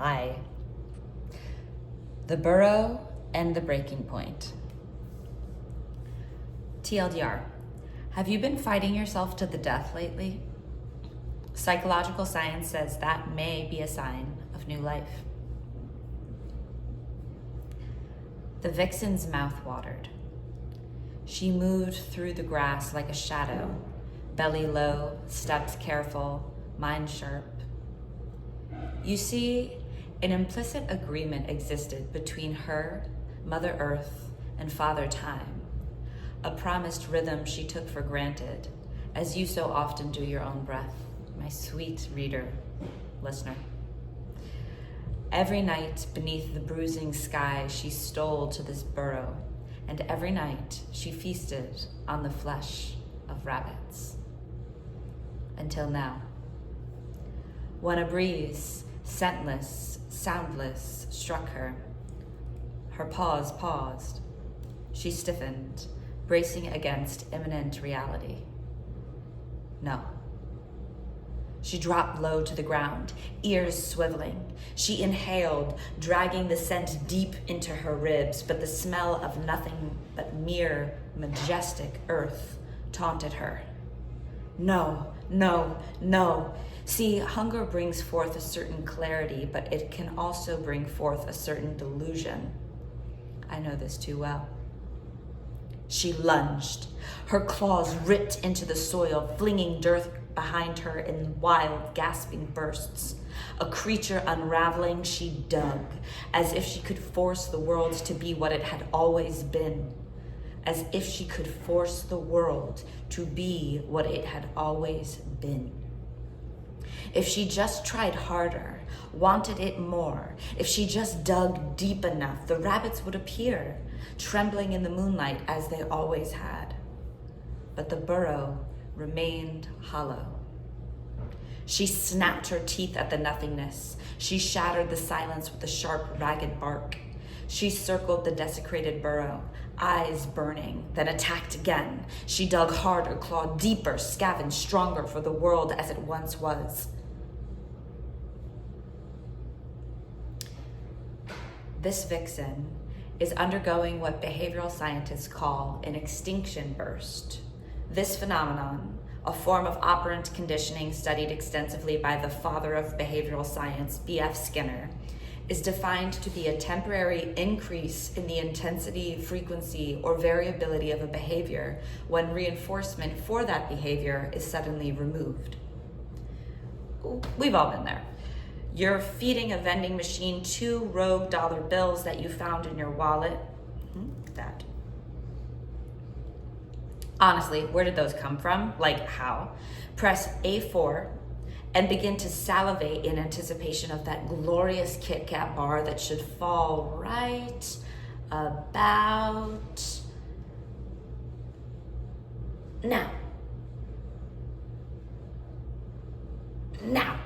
Hi. The Burrow and the Breaking Point. TLDR, have you been fighting yourself to the death lately? Psychological science says that may be a sign of new life. The vixen's mouth watered. She moved through the grass like a shadow, belly low, steps careful, mind sharp. You see, an implicit agreement existed between her, Mother Earth, and Father Time, a promised rhythm she took for granted, as you so often do your own breath, my sweet reader, listener. Every night beneath the bruising sky she stole to this burrow, and every night she feasted on the flesh of rabbits. Until now. When a breeze, scentless, soundless, struck her, her paws paused. She stiffened, bracing against imminent reality. No. She dropped low to the ground, ears swiveling. She inhaled, dragging the scent deep into her ribs, but the smell of nothing but mere majestic earth taunted her. No, no, no. See, hunger brings forth a certain clarity, but it can also bring forth a certain delusion. I know this too well. She lunged. Her claws ripped into the soil, flinging dirt behind her in wild, gasping bursts. A creature unraveling, she dug, as if she could force the world to be what it had always been. As if she could force the world to be what it had always been. If she just tried harder, wanted it more, if she just dug deep enough, the rabbits would appear, trembling in the moonlight as they always had. But the burrow remained hollow. She snapped her teeth at the nothingness. She shattered the silence with a sharp, ragged bark. She circled the desecrated burrow, eyes burning, then attacked again. She dug harder, clawed deeper, scavenged stronger for the world as it once was. This vixen is undergoing what behavioral scientists call an extinction burst. This phenomenon, a form of operant conditioning studied extensively by the father of behavioral science, B.F. Skinner, is defined to be a temporary increase in the intensity, frequency, or variability of a behavior when reinforcement for that behavior is suddenly removed. We've all been there. You're feeding a vending machine 2 rogue dollar bills that you found in your wallet. That. Honestly, where did those come from? Like how? Press A4 and begin to salivate in anticipation of that glorious Kit Kat bar that should fall right about now. Now?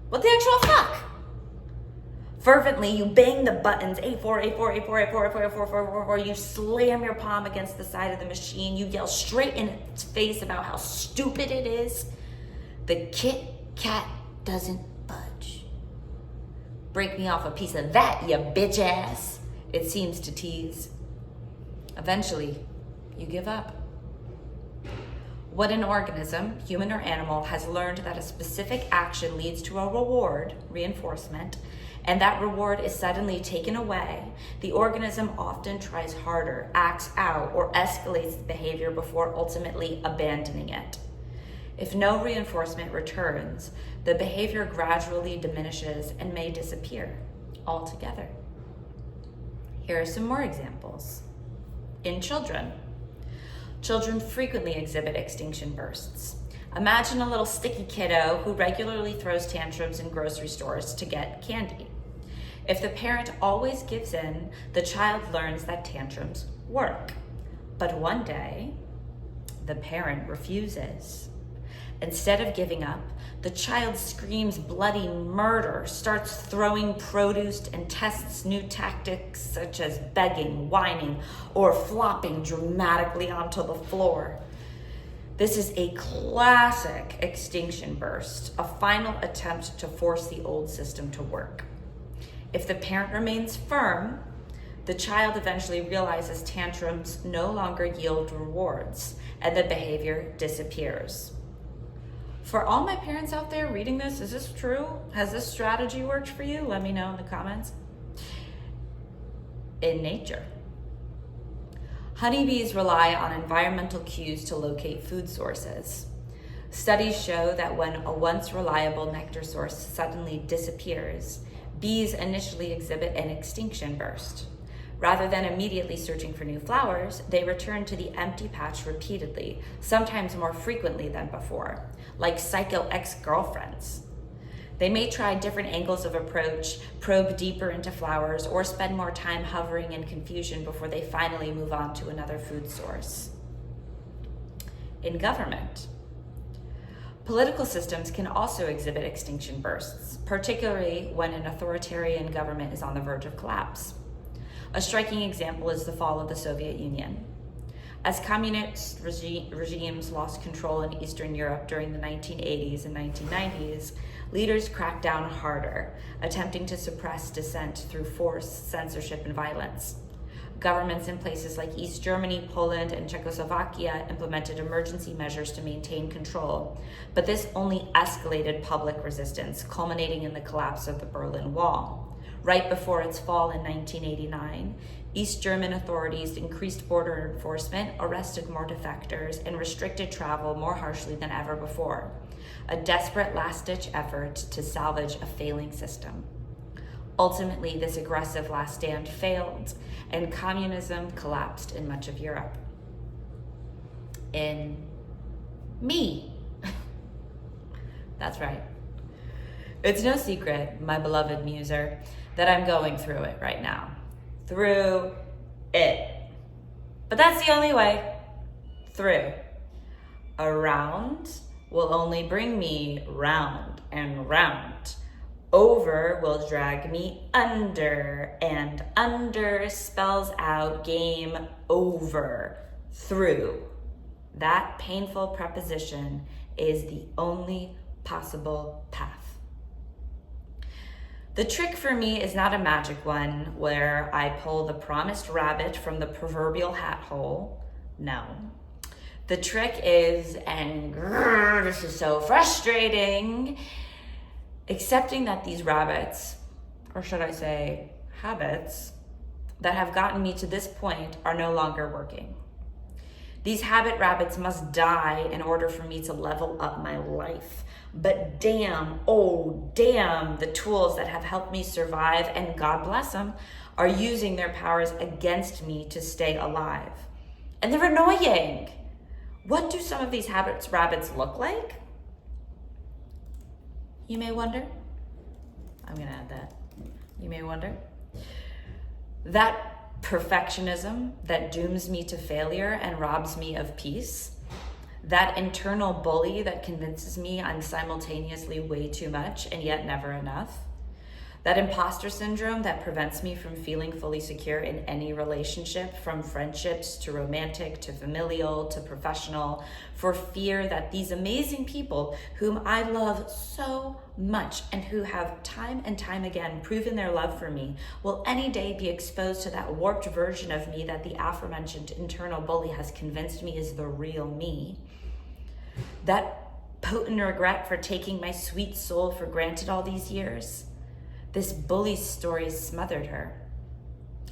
What the actual fuck? Fervently, you bang the buttons, A4, A4, A4, A4, A4, A4, A4, you slam your palm against the side of the machine, you yell straight in its face about how stupid it is. The Kit Kat doesn't budge. Break me off a piece of that, you bitch ass, it seems to tease. Eventually, you give up. When an organism, human or animal, has learned that a specific action leads to a reward, reinforcement, and that reward is suddenly taken away, the organism often tries harder, acts out, or escalates the behavior before ultimately abandoning it. If no reinforcement returns, the behavior gradually diminishes and may disappear altogether. Here are some more examples. In children. Children frequently exhibit extinction bursts. Imagine a little sticky kiddo who regularly throws tantrums in grocery stores to get candy. If the parent always gives in, the child learns that tantrums work. But one day, the parent refuses. Instead of giving up, the child screams bloody murder, starts throwing produce, and tests new tactics such as begging, whining, or flopping dramatically onto the floor. This is a classic extinction burst, a final attempt to force the old system to work. If the parent remains firm, the child eventually realizes tantrums no longer yield rewards, and the behavior disappears. For all my parents out there reading this, is this true? Has this strategy worked for you? Let me know in the comments. In nature, honeybees rely on environmental cues to locate food sources. Studies show that when a once reliable nectar source suddenly disappears, bees initially exhibit an extinction burst. Rather than immediately searching for new flowers, they return to the empty patch repeatedly, sometimes more frequently than before, like psycho ex-girlfriends. They may try different angles of approach, probe deeper into flowers, or spend more time hovering in confusion before they finally move on to another food source. In government, political systems can also exhibit extinction bursts, particularly when an authoritarian government is on the verge of collapse. A striking example is the fall of the Soviet Union. As communist regimes lost control in Eastern Europe during the 1980s and 1990s, leaders cracked down harder, attempting to suppress dissent through force, censorship, and violence. Governments in places like East Germany, Poland, and Czechoslovakia implemented emergency measures to maintain control, but this only escalated public resistance, culminating in the collapse of the Berlin Wall. Right before its fall in 1989, East German authorities increased border enforcement, arrested more defectors, and restricted travel more harshly than ever before. A desperate last-ditch effort to salvage a failing system. Ultimately, this aggressive last stand failed, and communism collapsed in much of Europe. In me. That's right. It's no secret, my beloved muser, that I'm going through it right now. Through it. But that's the only way. Through. Around will only bring me round and round. Over will drag me under, and under spells out game over. Through. That painful preposition is the only possible path. The trick for me is not a magic one where I pull the promised rabbit from the proverbial hat hole. No. The trick is, and this is so frustrating, accepting that these rabbits, or should I say habits, that have gotten me to this point are no longer working. These habit rabbits must die in order for me to level up my life. But damn, oh damn, the tools that have helped me survive, and God bless them, are using their powers against me to stay alive. And they're annoying. What do some of these habits rabbits look like? You may wonder. I'm gonna add that. You may wonder. That perfectionism that dooms me to failure and robs me of peace. That internal bully that convinces me I'm simultaneously way too much and yet never enough. That imposter syndrome that prevents me from feeling fully secure in any relationship, from friendships to romantic to familial to professional, for fear that these amazing people whom I love so much and who have time and time again proven their love for me will any day be exposed to that warped version of me that the aforementioned internal bully has convinced me is the real me. That potent regret for taking my sweet soul for granted all these years. This bully's story smothered her.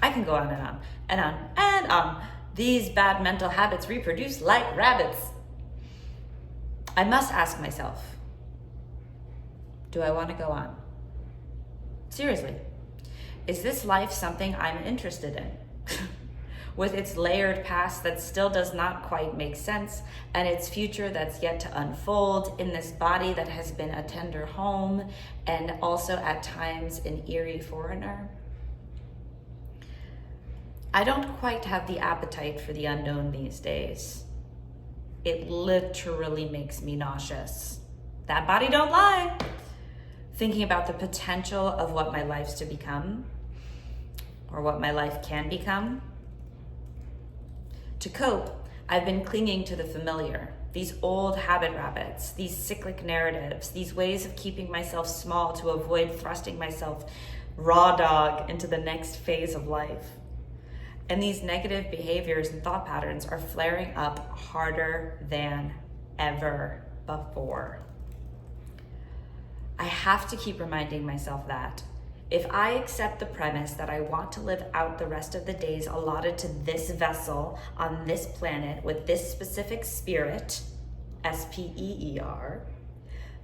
I can go on and on and on and on. These bad mental habits reproduce like rabbits. I must ask myself, do I want to go on? Seriously, is this life something I'm interested in? With its layered past that still does not quite make sense, and its future that's yet to unfold, in this body that has been a tender home and also at times an eerie foreigner? I don't quite have the appetite for the unknown these days. It literally makes me nauseous. That body don't lie. Thinking about the potential of what my life's to become, or what my life can become. To cope, I've been clinging to the familiar, these old habit rabbits, these cyclic narratives, these ways of keeping myself small to avoid thrusting myself raw dog into the next phase of life. And these negative behaviors and thought patterns are flaring up harder than ever before. I have to keep reminding myself that if I accept the premise that I want to live out the rest of the days allotted to this vessel on this planet with this specific spirit, S-P-E-E-R,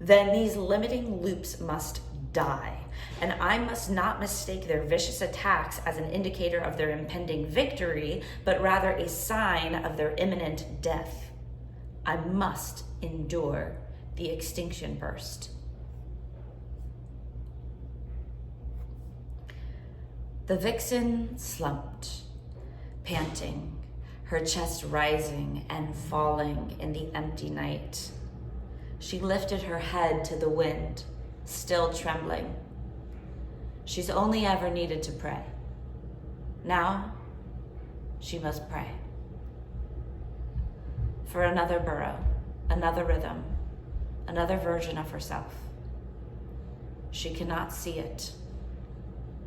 then these limiting loops must die. And I must not mistake their vicious attacks as an indicator of their impending victory, but rather a sign of their imminent death. I must endure the extinction burst. The vixen slumped, panting, her chest rising and falling in the empty night. She lifted her head to the wind, still trembling. She's only ever needed to pray. Now, she must pray. For another Burrow, another rhythm, another version of herself. She cannot see it,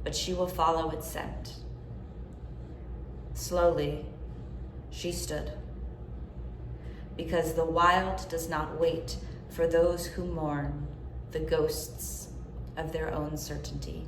but she will follow its scent. Slowly, she stood, because the wild does not wait for those who mourn the ghosts of their own certainty.